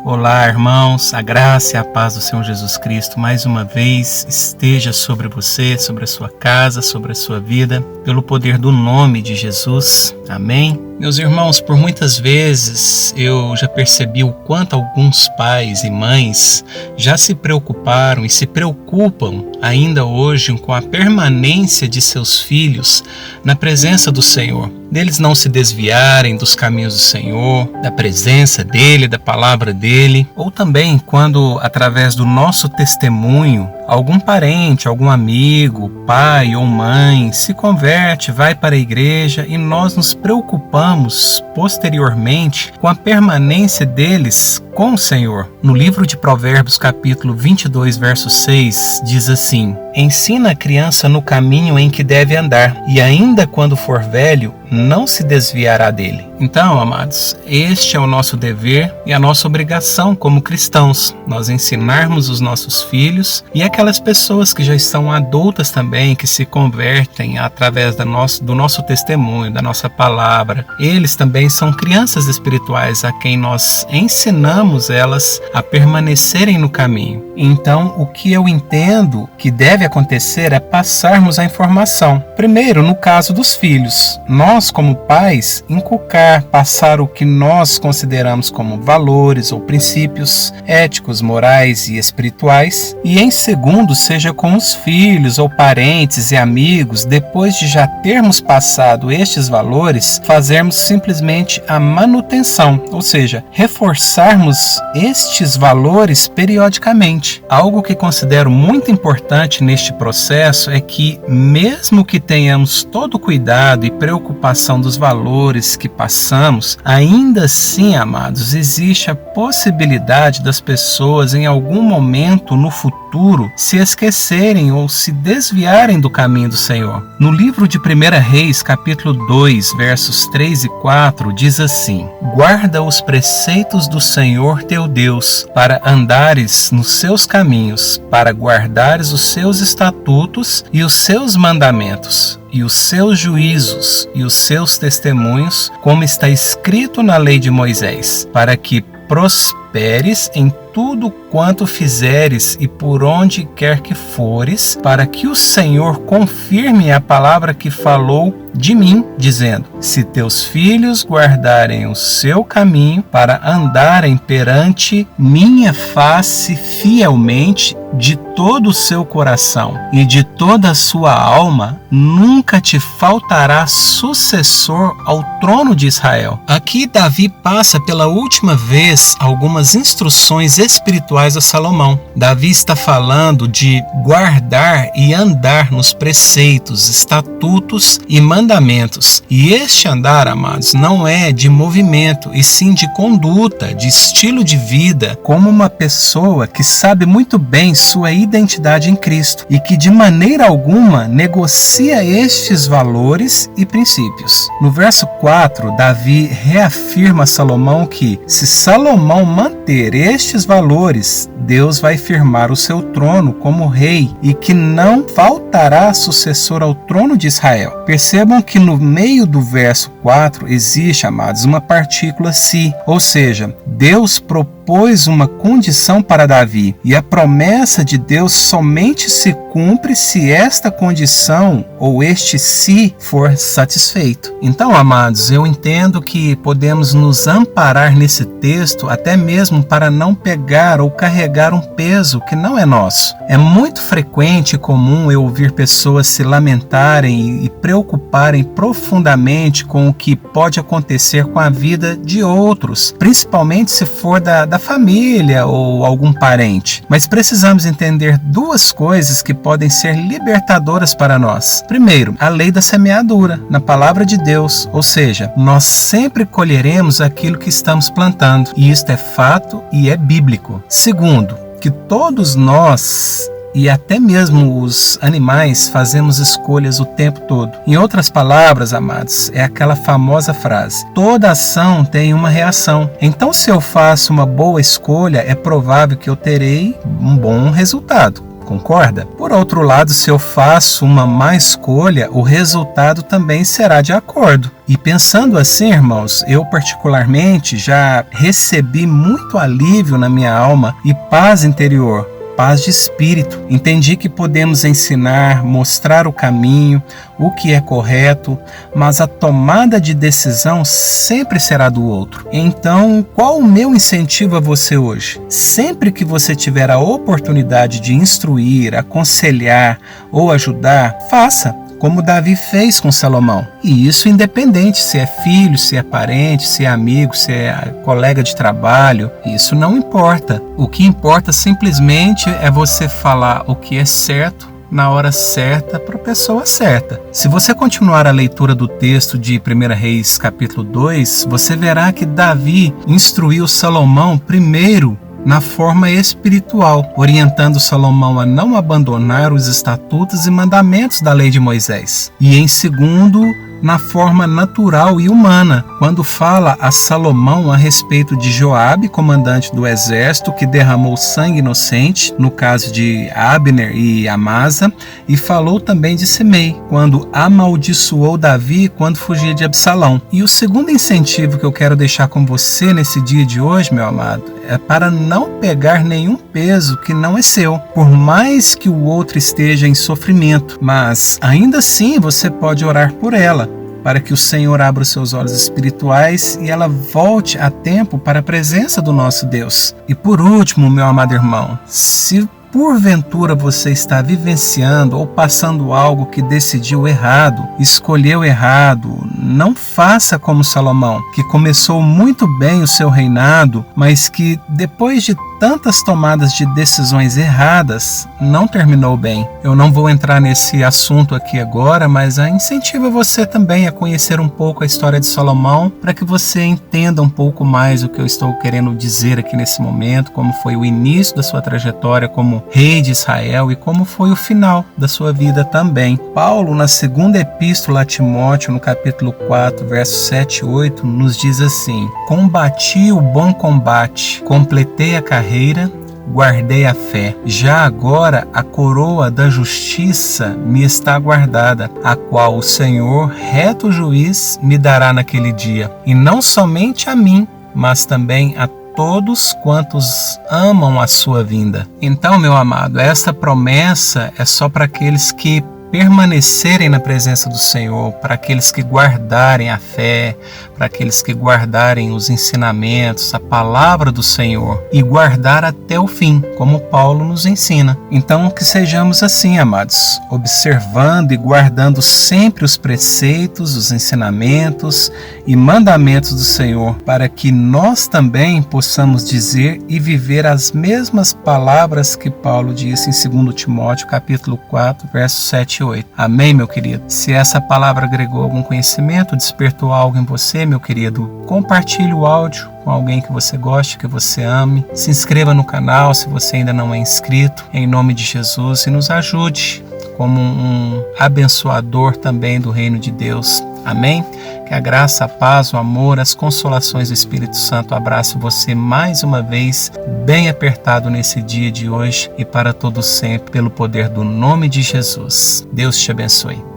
Olá, irmãos, a graça e a paz do Senhor Jesus Cristo mais uma vez esteja sobre você, sobre a sua casa, sobre a sua vida, pelo poder do nome de Jesus. Amém? Meus irmãos, por muitas vezes eu já percebi o quanto alguns pais e mães já se preocuparam e se preocupam ainda hoje com a permanência de seus filhos na presença do Senhor, deles não se desviarem dos caminhos do Senhor, da presença dEle, da palavra dEle, ou também quando, através do nosso testemunho, algum parente, algum amigo, pai ou mãe se converte, vai para a igreja e nós nos preocupamos posteriormente com a permanência deles com o Senhor. No livro de Provérbios, capítulo 22, verso 6, diz assim: ensina a criança no caminho em que deve andar, e ainda quando for velho, não se desviará dele. Então, amados, este é o nosso dever e a nossa obrigação como cristãos, nós ensinarmos os nossos filhos e aquelas pessoas que já estão adultas também, que se convertem através do nosso testemunho, da nossa palavra. Eles também são crianças espirituais a quem nós ensinamos elas a permanecerem no caminho. Então, o que eu entendo que deve acontecer é passarmos a informação. Primeiro, no caso dos filhos, nós como pais, inculcar, passar o que nós consideramos como valores ou princípios éticos, morais e espirituais. E em segundo, seja com os filhos ou parentes e amigos, depois de já termos passado estes valores, fazermos simplesmente a manutenção, ou seja, reforçarmos estes valores periodicamente. Algo que considero muito importante neste processo é que, mesmo que tenhamos todo o cuidado e preocupação dos valores que passamos, ainda assim, amados, existe a possibilidade das pessoas em algum momento no futuro se esquecerem ou se desviarem do caminho do Senhor. No livro de 1 Reis, capítulo 2, versos 3 e 4, diz assim: guarda os preceitos do Senhor teu Deus, para andares nos seus caminhos, para guardares os seus estatutos e os seus mandamentos, e os seus juízos e os seus testemunhos, como está escrito na lei de Moisés, para que prosperes em tudo quanto fizeres e por onde quer que fores, para que o Senhor confirme a palavra que falou de mim, dizendo: se teus filhos guardarem o seu caminho para andarem perante minha face fielmente, de todo o seu coração e de toda a sua alma, nunca te faltará sucessor ao trono de Israel. Aqui Davi passa pela última vez algumas instruções espirituais a Salomão. Davi está falando de guardar e andar nos preceitos, estatutos e mandamentos. E este andar, amados, não é de movimento, e sim de conduta, de estilo de vida, como uma pessoa que sabe muito bem sua identidade em Cristo e que de maneira alguma negocia estes valores e princípios. No verso 4, Davi reafirma a Salomão que, se Salomão manter estes valores, Deus vai firmar o seu trono como rei e que não faltará sucessor ao trono de Israel. Percebam que no meio do verso 4 existe, amados, uma partícula si, ou seja, Deus propôs uma condição para Davi, e a promessa de Deus somente se cumpre se esta condição ou este si for satisfeito. Então, amados, eu entendo que podemos nos amparar nesse texto até mesmo para não pegar ou carregar um peso que não é nosso. É muito frequente e comum eu ouvir pessoas se lamentarem e preocuparem profundamente com o que pode acontecer com a vida de outros, principalmente se for da família ou algum parente. Mas precisamos entender duas coisas que podem ser libertadoras para nós. Primeiro, a lei da semeadura, na palavra de Deus, ou seja, nós sempre colheremos aquilo que estamos plantando, e isto é fato e é bíblico. Segundo, que todos nós e até mesmo os animais fazemos escolhas o tempo todo. Em outras palavras, amados, é aquela famosa frase: toda ação tem uma reação. Então, se eu faço uma boa escolha, é provável que eu terei um bom resultado. Concorda? Por outro lado, se eu faço uma má escolha, o resultado também será de acordo. E pensando assim, irmãos, eu particularmente já recebi muito alívio na minha alma e paz interior. Paz de espírito. Entendi que podemos ensinar, mostrar o caminho, o que é correto, mas a tomada de decisão sempre será do outro. Então, qual o meu incentivo a você hoje? Sempre que você tiver a oportunidade de instruir, aconselhar ou ajudar, faça. Como Davi fez com Salomão. E isso independente se é filho, se é parente, se é amigo, se é colega de trabalho, isso não importa. O que importa simplesmente é você falar o que é certo na hora certa para a pessoa certa. Se você continuar a leitura do texto de 1 Reis capítulo 2, você verá que Davi instruiu Salomão primeiro na forma espiritual, orientando Salomão a não abandonar os estatutos e mandamentos da lei de Moisés. E em segundo, na forma natural e humana, quando fala a Salomão a respeito de Joabe, comandante do exército, que derramou sangue inocente, no caso de Abner e Amasa, e falou também de Simei, quando amaldiçoou Davi quando fugia de Absalão. E o segundo incentivo que eu quero deixar com você nesse dia de hoje, meu amado, é para não pegar nenhum peso que não é seu, por mais que o outro esteja em sofrimento, mas ainda assim você pode orar por ela, para que o Senhor abra os seus olhos espirituais e ela volte a tempo para a presença do nosso Deus. E por último, meu amado irmão, se porventura você está vivenciando ou passando algo que decidiu errado, escolheu errado, não faça como Salomão, que começou muito bem o seu reinado, mas que depois de tantas tomadas de decisões erradas, não terminou bem. Eu não vou entrar nesse assunto aqui agora, mas incentivo você também a conhecer um pouco a história de Salomão, para que você entenda um pouco mais o que eu estou querendo dizer aqui nesse momento, como foi o início da sua trajetória como rei de Israel e como foi o final da sua vida também. Paulo, na segunda epístola a Timóteo, no capítulo 4, versos 7 e 8, nos diz assim: combati o bom combate, completei a carreira, guardei a fé. Já agora a coroa da justiça me está guardada, a qual o Senhor, reto juiz, me dará naquele dia. E não somente a mim, mas também a todos quantos amam a sua vinda. Então, meu amado, essa promessa é só para aqueles que permanecerem na presença do Senhor, para aqueles que guardarem a fé, para aqueles que guardarem os ensinamentos, a palavra do Senhor e guardar até o fim, como Paulo nos ensina. Então, que sejamos assim, amados, observando e guardando sempre os preceitos, os ensinamentos e mandamentos do Senhor, para que nós também possamos dizer e viver as mesmas palavras que Paulo disse em 2 Timóteo, capítulo 4, versos 7 e 8. Amém, meu querido? Se essa palavra agregou algum conhecimento, despertou algo em você, meu querido, compartilhe o áudio com alguém que você goste, que você ame. Se inscreva no canal se você ainda não é inscrito, em nome de Jesus, e nos ajude como um abençoador também do reino de Deus. Amém? Que a graça, a paz, o amor, as consolações do Espírito Santo abrace você mais uma vez, bem apertado nesse dia de hoje e para todo sempre, pelo poder do nome de Jesus. Deus te abençoe.